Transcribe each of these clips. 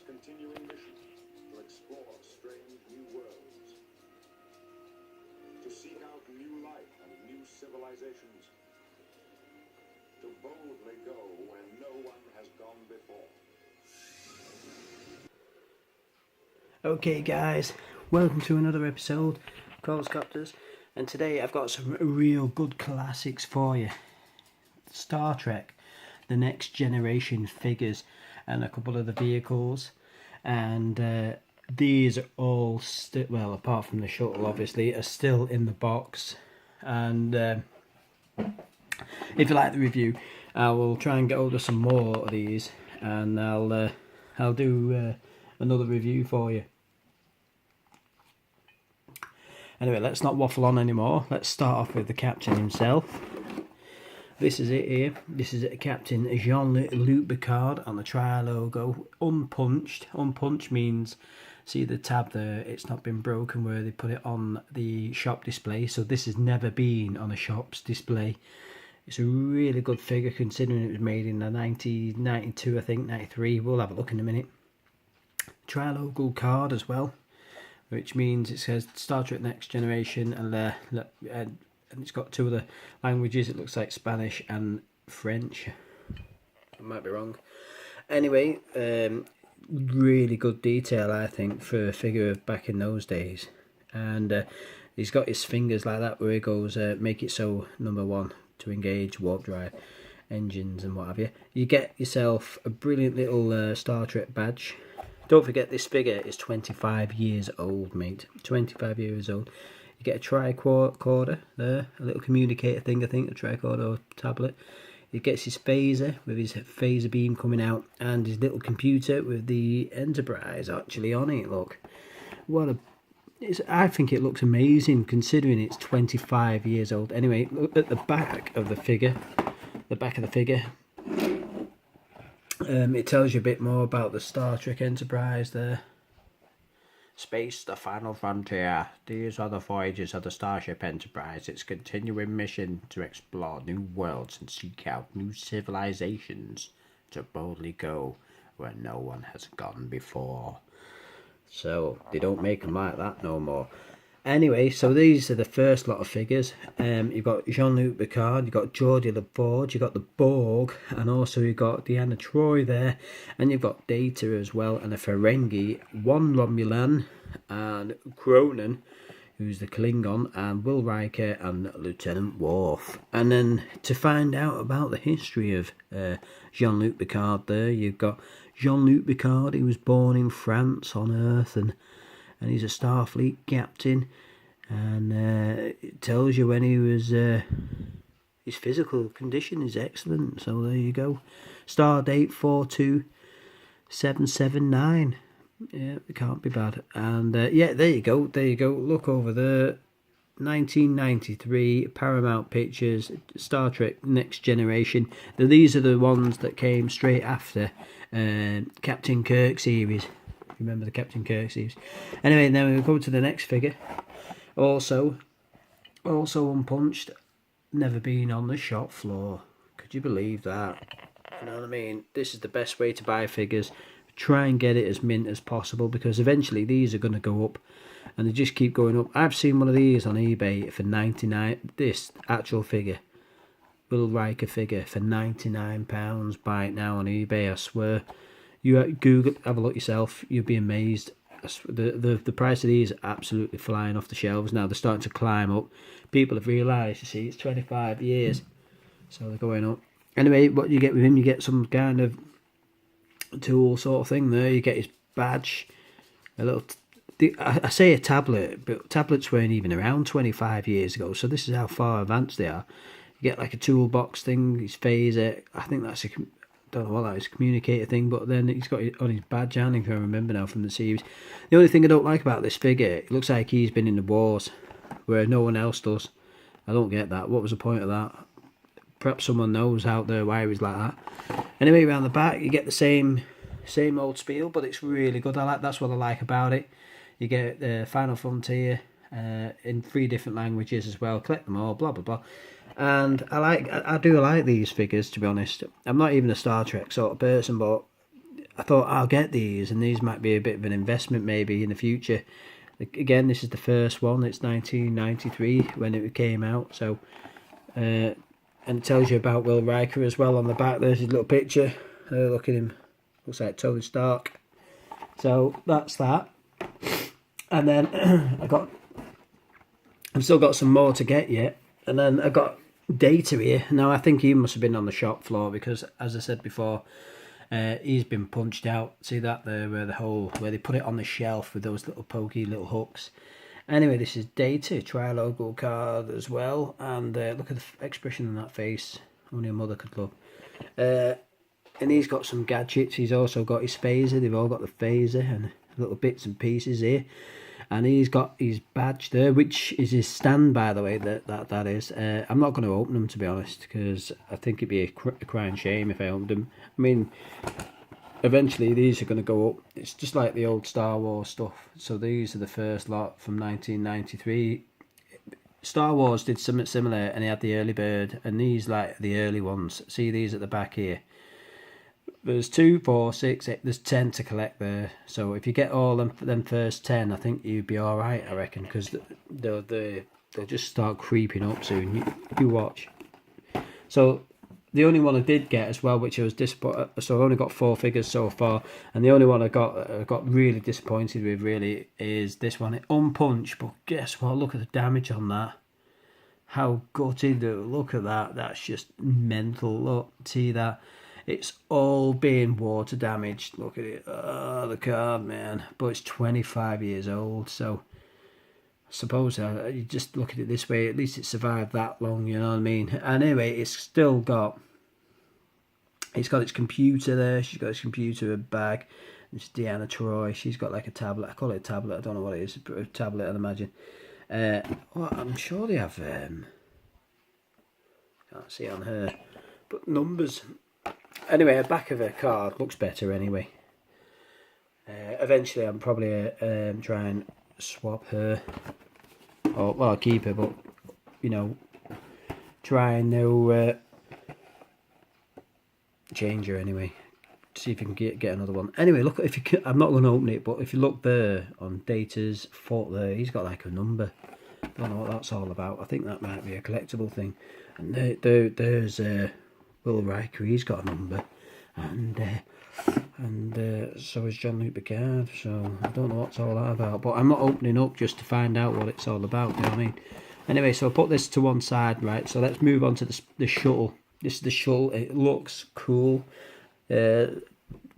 continuing mission to explore strange new worlds, to seek out new life and new civilizations, to boldly go where no one has gone before. Okay guys, welcome to another episode of Copters, and today I've got some real good classics for you. Star Trek, The Next Generation figures and a couple of the vehicles, and these are all still, well, apart from the shuttle obviously, are still in the box. And if you like the review, I will try and get hold of some more of these, and I'll do another review for you. Anyway, let's not waffle on anymore. Let's start off with the captain himself. This is it here. This is Captain Jean-Luc Picard on the Tri logo, unpunched. Unpunched means, see the tab there, it's not been broken where they put it on the shop display. So this has never been on a shop's display. It's a really good figure considering it was made in the 1992, I think, 93. We'll have a look in a minute. Tri logo card as well, which means it says Star Trek Next Generation, and it's got two other languages. It looks like Spanish and French. I might be wrong. Anyway, really good detail, I think, for a figure back in those days. And he's got his fingers like that where he goes, make it so, number one, to engage, warp drive, engines and what have you. You get yourself a brilliant little Star Trek badge. Don't forget, this figure is 25 years old, mate. 25 years old. You get a tricorder there, a little communicator thing, I think, a tricorder tablet. He gets his phaser with his phaser beam coming out, and his little computer with the Enterprise actually on it. Look, I think it looks amazing considering it's 25 years old. Anyway, look at the back of the figure. The back of the figure. It tells you a bit more about the Star Trek Enterprise there. Space, the final frontier. These are the voyages of the Starship Enterprise. Its continuing mission to explore new worlds and seek out new civilizations. To boldly go where no one has gone before. So, they don't make them like that no more. Anyway, so these are the first lot of figures. You've got Jean-Luc Picard, you've got Geordi LaForge, you've got the Borg, and also you've got Deanna Troi there, and you've got Data as well, and a Ferengi, one Romulan, and Cronin, who's the Klingon, and Will Riker, and Lieutenant Worf. And then to find out about the history of Jean-Luc Picard there, you've got Jean-Luc Picard. He was born in France on Earth, and he's a Starfleet captain, and it tells you when he was, his physical condition is excellent, so there you go. Star date 42779, yeah, it can't be bad. And yeah, there you go, look over there, 1993, Paramount Pictures, Star Trek Next Generation. These are the ones that came straight after Captain Kirk series. Remember the Captain Kirk series. Anyway, then we'll go to the next figure. Also unpunched, never been on the shop floor. Could you believe that? You know what I mean? This is the best way to buy figures. Try and get it as mint as possible, because eventually these are going to go up, and they just keep going up. I've seen one of these on eBay for 99. This actual figure, Will Riker figure, for £99. Buy it now on eBay, I swear. You Google, have a look yourself, you'll be amazed. The price of these are absolutely flying off the shelves now. They're starting to climb up. People have realised, you see, it's 25 years, so they're going up. Anyway, what you get with him, you get some kind of tool sort of thing there. You get his badge, a little, I say a tablet, but tablets weren't even around 25 years ago, so this is how far advanced they are. You get like a toolbox thing, his phaser, I think that's don't know what that is, communicator thing, but then he's got it on his badge, and if I remember now from the series. The only thing I don't like about this figure, it looks like he's been in the wars, where no one else does. I don't get that. What was the point of that? Perhaps someone knows out there why he was like that. Anyway, around the back, you get the same old spiel, but it's really good. That's what I like about it. You get the Final Frontier in 3 different languages as well. Collect them all, blah blah blah. And I do like these figures, to be honest. I'm not even a Star Trek sort of person, but I thought I'll get these, and these might be a bit of an investment maybe in the future. Again, this is the first one. It's 1993 when it came out. So, and it tells you about Will Riker as well on the back. There's his little picture. Look at him. Looks like Tony Stark. So that's that. And then I've still got some more to get yet. And then I got Data here. Now I think he must have been on the shop floor because, as I said before, he's been punched out. See that there, where they put it on the shelf with those little pokey little hooks. Anyway, this is Data, tri-logo card as well, and look at the expression on that face. Only a mother could love. And he's got some gadgets. He's also got his phaser. They've all got the phaser and little bits and pieces here. And he's got his badge there, which is his stand, by the way. That is. I'm not going to open them, to be honest, because I think it'd be a crying shame if I opened them. I mean, eventually these are going to go up. It's just like the old Star Wars stuff. So these are the first lot from 1993. Star Wars did something similar, and he had the early bird, and these like the early ones. See these at the back here. There's 2, 4, 6, 8, there's 10 to collect there. So if you get all them first 10, I think you'd be all right, I reckon, because they'll just start creeping up soon. You watch. So the only one I did get as well, which I was disappointed. So I've only got 4 figures so far, and the only one I got really disappointed with really is this one. It unpunched, but guess what? Look at the damage on that. How gutted! Look at that. That's just mental. Look, see that. It's all being water damaged. Look at it. Oh, the card, man. But it's 25 years old, so I suppose you just look at it this way. At least it survived that long, you know what I mean? Anyway, it's got its computer there. She's got its computer, a bag. It's Deanna Troi. She's got like a tablet. I call it a tablet. I don't know what it is. A tablet, I'd imagine. Well, I'm sure they have... can't see on her. But numbers... Anyway, the back of her card looks better anyway. Eventually I'm probably try and swap her. Or, well, I'll keep her, but, you know, try and change her anyway. See if you can get another one. Anyway, look, if you can, I'm not going to open it, but if you look there on Data's foot there, he's got like a number. I don't know what that's all about. I think that might be a collectible thing. And there's... Will Riker, he's got a number, and so is Jean-Luc Picard, so I don't know what's all that about, but I'm not opening up just to find out what it's all about, you know what I mean? Anyway, so I'll put this to one side, right, so let's move on to the shuttle. This is the shuttle. It looks cool.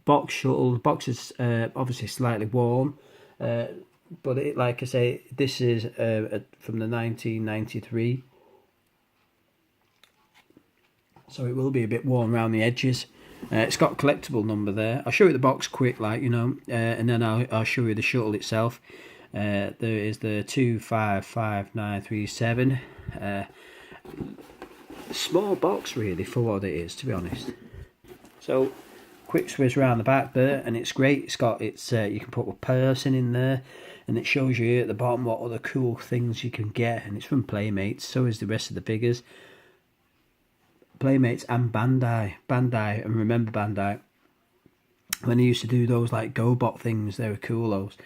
Box shuttle. The box is obviously slightly worn, but it, like I say, this is from the 1993. So it will be a bit worn around the edges. It's got a collectible number there. I'll show you the box quick, like, you know, and then I'll show you the shuttle itself. There is the 255937. Small box really for what it is, to be honest. So quick switch around the back there, and it's great. It's got you can put a person in there, and it shows you at the bottom what other cool things you can get. And it's from Playmates. So is the rest of the figures. Playmates and Bandai, and remember Bandai when they used to do those like GoBot things, they were cool, those.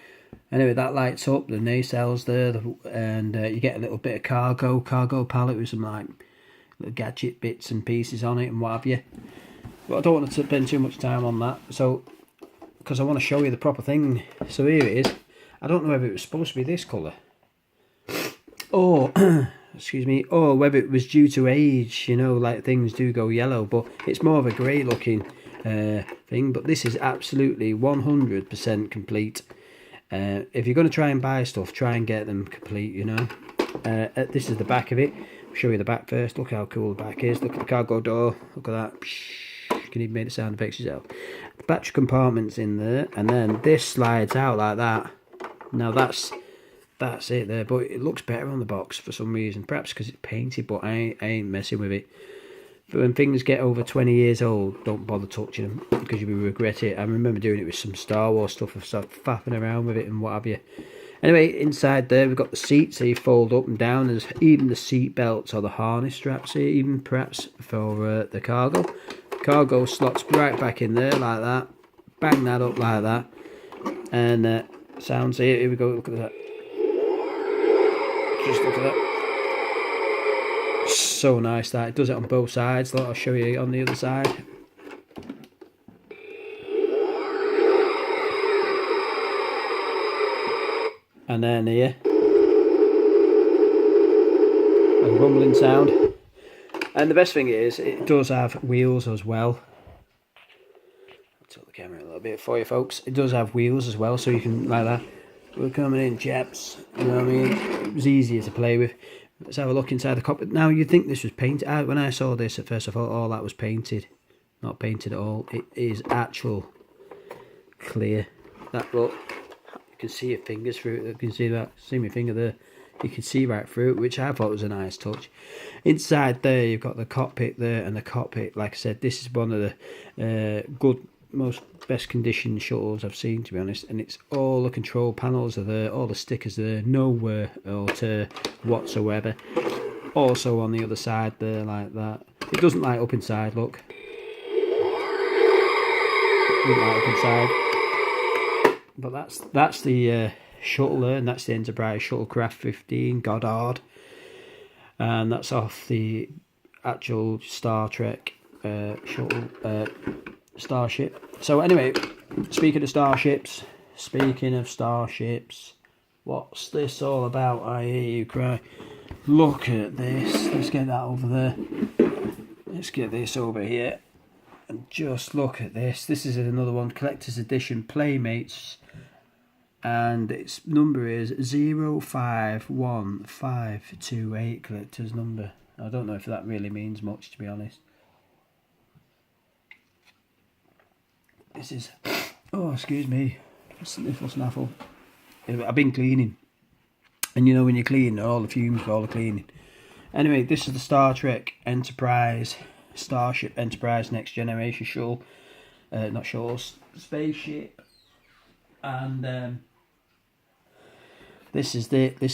Anyway, that lights up the nacelles there, and you get a little bit of cargo pallet with some like little gadget bits and pieces on it and what have you. But I don't want to spend too much time on that, so because I want to show you the proper thing. So here it is. I don't know whether it was supposed to be this colour or excuse me, or whether it was due to age, you know, like things do go yellow, but it's more of a grey looking thing. But this is absolutely 100% complete. If you're going to try and buy stuff, try and get them complete, you know. This is the back of it. I'll show you the back first. Look how cool the back is. Look at the cargo door. Look at that. You can even make the sound effects yourself. The battery compartment's in there, and then this slides out like that. Now that's it there, but it looks better on the box for some reason. Perhaps because it's painted, but I ain't messing with it. But when things get over 20 years old, don't bother touching them, because you will regret it. I remember doing it with some Star Wars stuff. I've started faffing around with it and what have you. Anyway, inside there we've got the seats, so you fold up and down. There's even the seat belts or the harness straps here, even perhaps for the cargo. Cargo slots right back in there like that. bang that up like that, and sounds. Here we go. Look at that. Just look at that. So nice that it does it on both sides. Look, I'll show you on the other side. And then here, a rumbling sound. And the best thing is, it does have wheels as well. I'll tilt the camera a little bit for you folks. It does have wheels as well, so you can, like that. We're coming in, chaps. You know what I mean? It was easier to play with. Let's have a look inside the cockpit. Now, you'd think this was painted. When I saw this at first, I thought, oh, that was painted. Not painted at all. It is actual clear. That look. You can see your fingers through it. You can see that. See my finger there. You can see right through it, which I thought was a nice touch. Inside there, you've got the cockpit there, and the cockpit, like I said, this is one of the best conditioned shuttles I've seen, to be honest. And it's all the control panels are there, all the stickers are there, no wear or tear whatsoever. Also on the other side there, like that. It doesn't light up inside. Look. It doesn't light up inside. But that's the shuttle there, and that's the Enterprise Shuttlecraft 15 Goddard, and that's off the actual Star Trek shuttle starship. So anyway, speaking of starships, what's this all about? I hear you cry. Look at this. Let's get that over there. Let's get this over here, and just look at this. This is another one, collector's edition Playmates. And its number is 051528, collector's number. I don't know if that really means much, to be honest. This is, oh, excuse me, sniffle snaffle. I've been cleaning, and you know when you clean, all the fumes for all the cleaning. Anyway, this is the Star Trek Enterprise, Starship Enterprise Next Generation shuttle, not shuttles, spaceship, and this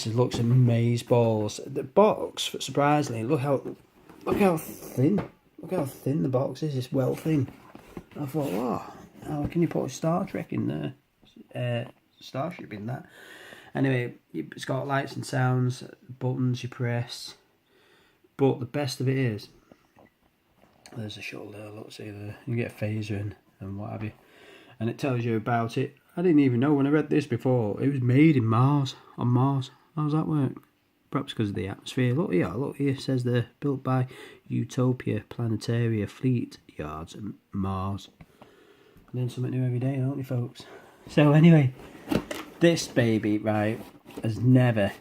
looks amaze balls. The box, surprisingly, look how thin the box is. It's well thin. I thought, wow, how can you put a Star Trek in there? Starship in that. Anyway, it's got lights and sounds, buttons you press. But the best of it is, there's a shuttle there. Look, see there. You get a phaser and what have you, and it tells you about it. I didn't even know when I read this before. It was made in Mars, on Mars. How does that work? Perhaps because of the atmosphere. Look here, it says they're built by Utopia Planetaria Fleet Yards at Mars. Learn something new every day, don't you, folks? So anyway, this baby, right, has never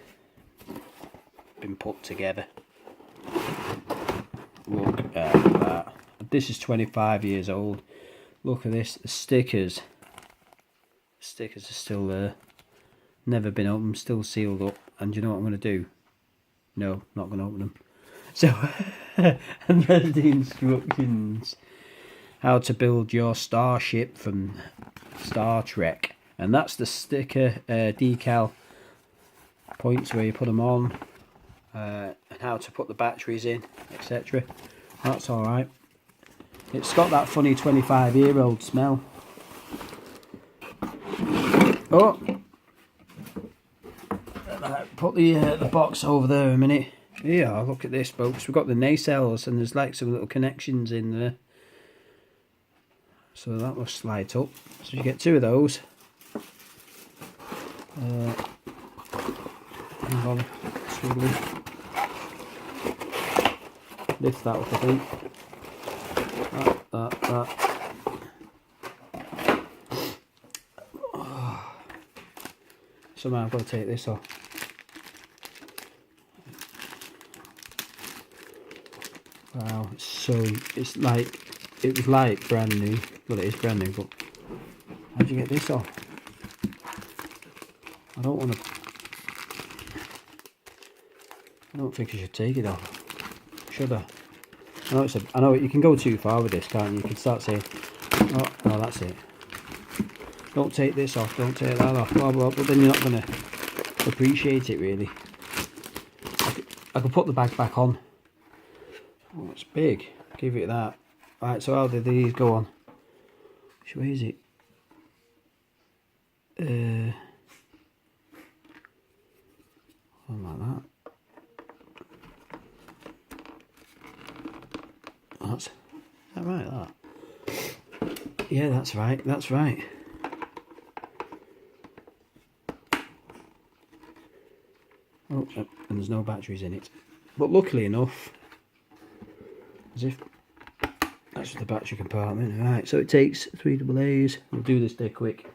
been put together. Look at that. This is 25 years old. Look at this, the stickers. Stickers are still there, never been opened, still sealed up. And you know what I'm going to do? No, not going to open them. So, and there's the instructions. How to build your starship from Star Trek. And that's the sticker decal points where you put them on, and how to put the batteries in, etc. That's alright. It's got that funny 25-year-old smell. Oh, put the box over there a minute. Yeah, look at this, folks. We've got the nacelles, and there's like some little connections in there. So that will slide up. So you get two of those. Hang on, swiggly. Lift that up, I think. That. Somehow I've got to take this off. Wow, it's like, it was like brand new. Well, it is brand new, but how'd you get this off? I don't think I should take it off. Should I? I know you can go too far with this, can't you? You can start saying, oh, no, that's it. Don't take this off, don't take that off, blah, blah, but then you're not going to appreciate it, really. I could put the bag back on. Oh, it's big. Give it that. Right, so how did these go on? Which way is it? Something like that. That's that right, that? Yeah, that's right, that's right. Oh, and there's no batteries in it. But luckily enough, as if that's the battery compartment. Right, so it takes 3 AA's. We'll do this dead quick.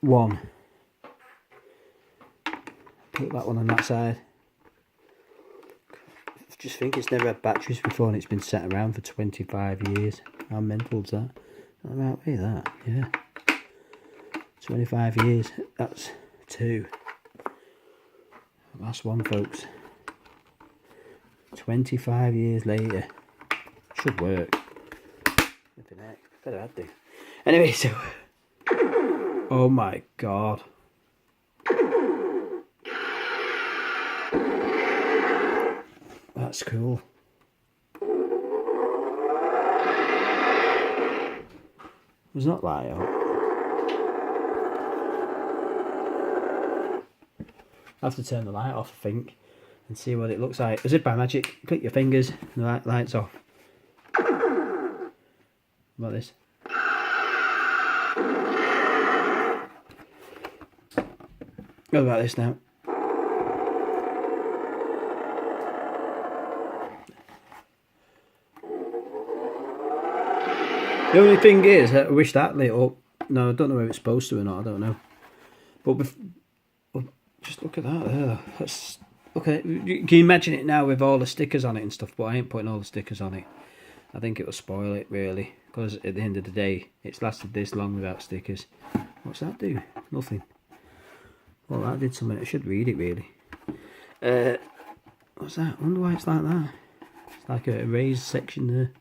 1. Put that one on that side. I just think it's never had batteries before and it's been set around for 25 years. How mental is that? About way that, yeah. 25 years, that's 2. Last one, folks. 25 years later. Should work. Flipping heck, better have to. Anyway, so... oh my god. That's cool. Was not light up. I have to turn the light off, I think, and see what it looks like. As if by magic, click your fingers, and the light's off. What about this? What about this now? The only thing is, I wish that lit up. No, I don't know if it's supposed to or not, I don't know. But just look at that there. That's, okay, can you imagine it now with all the stickers on it and stuff? But I ain't putting all the stickers on it. I think it will spoil it, really. Because at the end of the day, it's lasted this long without stickers. What's that do? Nothing. Well, that did something. I should read it, really. What's that? I wonder why it's like that. It's like a raised section there.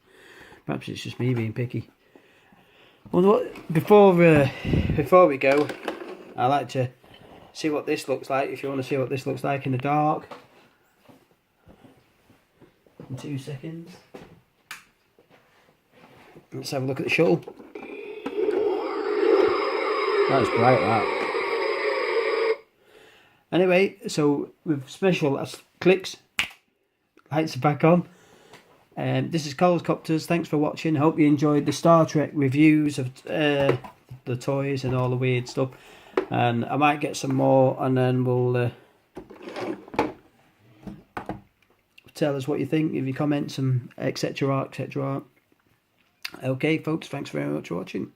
Perhaps it's just me being picky. Well, before we go, I like to see what this looks like. If you want to see what this looks like in the dark, in 2 seconds. Let's have a look at the shuttle. That's bright, that. Anyway, so with special clicks, lights are back on. This is Cole's Copters. Thanks for watching. Hope you enjoyed the Star Trek reviews of the toys and all the weird stuff. And I might get some more, and then we'll tell us what you think, if you comments and etc. etc. Okay, folks, thanks very much for watching.